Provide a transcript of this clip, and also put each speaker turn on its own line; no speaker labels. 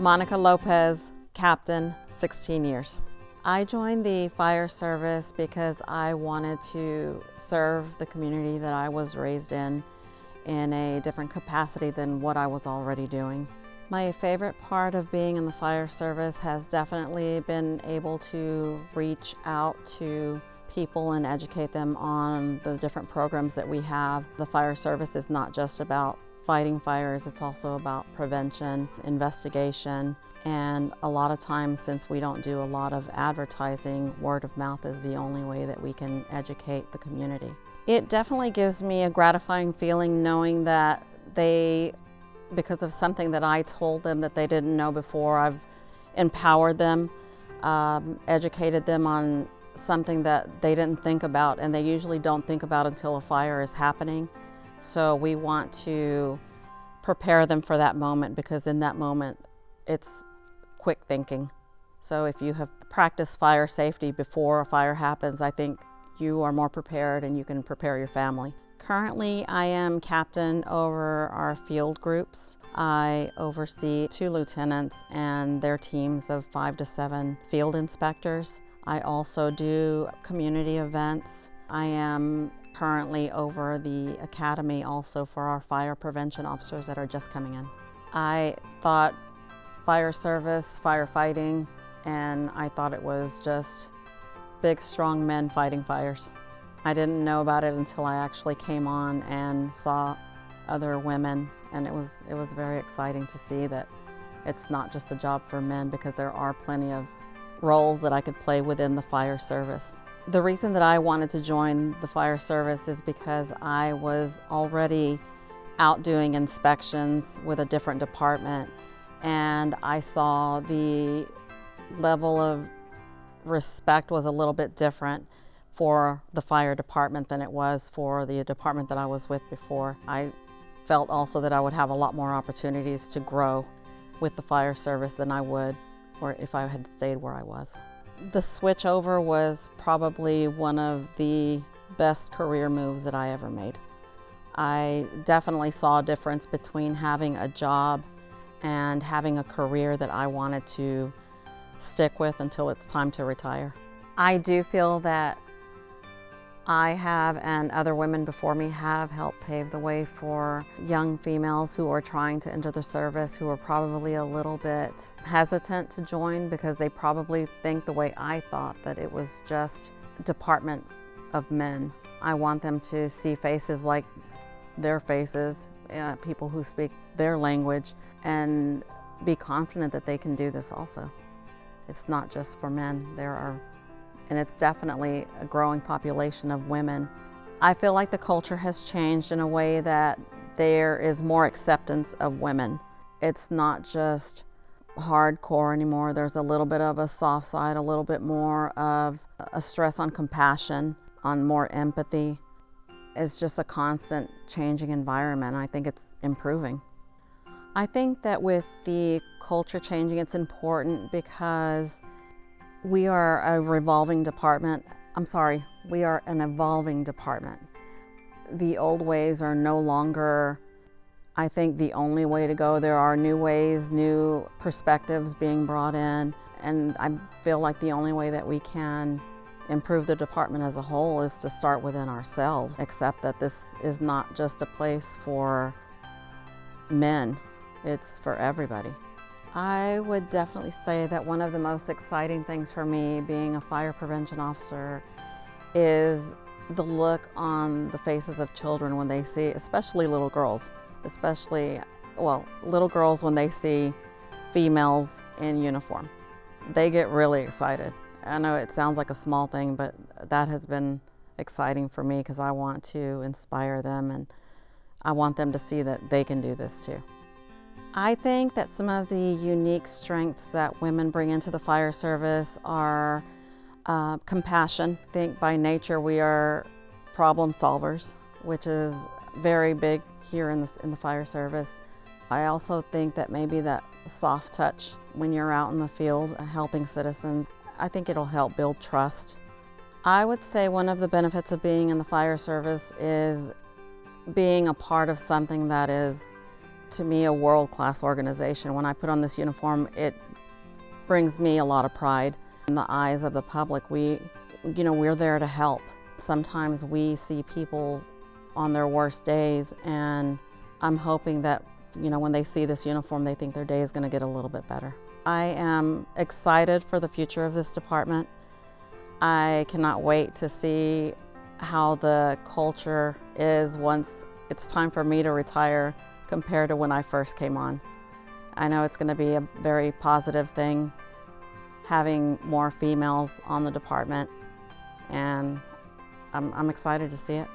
Monica Lopez, captain, 16 years. I joined the fire service because I wanted to serve the community that I was raised in a different capacity than what I was already doing. My favorite part of being in the fire service has definitely been able to reach out to people and educate them on the different programs that we have. The fire service is not just about fighting fires, it's also about prevention, investigation, and a lot of times, since we don't do a lot of advertising, word of mouth is the only way that we can educate the community. It definitely gives me a gratifying feeling knowing that because of something that I told them that they didn't know before, I've empowered them, educated them on something that they didn't think about, and they usually don't think about until a fire is happening. So we want to prepare them for that moment, because in that moment it's quick thinking. So if you have practiced fire safety before a fire happens, I think you are more prepared and you can prepare your family. Currently, I am captain over our field groups. I oversee 2 lieutenants and their teams of 5 to 7 field inspectors. I also do community events. I am currently over the academy also for our fire prevention officers that are just coming in. I thought fire service, firefighting, and I thought it was just big, strong men fighting fires. I didn't know about it until I actually came on and saw other women, and it was very exciting to see that it's not just a job for men, because there are plenty of roles that I could play within the fire service. The reason that I wanted to join the fire service is because I was already out doing inspections with a different department, and I saw the level of respect was a little bit different for the fire department than it was for the department that I was with before. I felt also that I would have a lot more opportunities to grow with the fire service than I would if I had stayed where I was. The switch over was probably one of the best career moves that I ever made. I definitely saw a difference between having a job and having a career that I wanted to stick with until it's time to retire. I do feel that I have, and other women before me have, helped pave the way for young females who are trying to enter the service, who are probably a little bit hesitant to join because they probably think the way I thought, that it was just a department of men. I want them to see faces like their faces, people who speak their language, and be confident that they can do this also. It's not just for men. And it's definitely a growing population of women. I feel like the culture has changed in a way that there is more acceptance of women. It's not just hardcore anymore. There's a little bit of a soft side, a little bit more of a stress on compassion, on more empathy. It's just a constant changing environment. I think it's improving. I think that with the culture changing, it's important because we are a revolving department. We are an evolving department. The old ways are no longer, I think, the only way to go. There are new ways, new perspectives being brought in, and I feel like the only way that we can improve the department as a whole is to start within ourselves, accept that this is not just a place for men, it's for everybody. I would definitely say that one of the most exciting things for me being a fire prevention officer is the look on the faces of children when they see, especially little girls, little girls when they see females in uniform. They get really excited. I know it sounds like a small thing, but that has been exciting for me because I want to inspire them and I want them to see that they can do this too. I think that some of the unique strengths that women bring into the fire service are compassion. I think by nature we are problem solvers, which is very big here in the fire service. I also think that maybe that soft touch when you're out in the field helping citizens, I think it'll help build trust. I would say one of the benefits of being in the fire service is being a part of something that is to me a world-class organization. When I put on this uniform, it brings me a lot of pride. In the eyes of the public, we're there to help. Sometimes we see people on their worst days, and I'm hoping that, when they see this uniform, they think their day is going to get a little bit better. I am excited for the future of this department. I cannot wait to see how the culture is once it's time for me to retire compared to when I first came on. I know it's going to be a very positive thing, having more females on the department, and I'm excited to see it.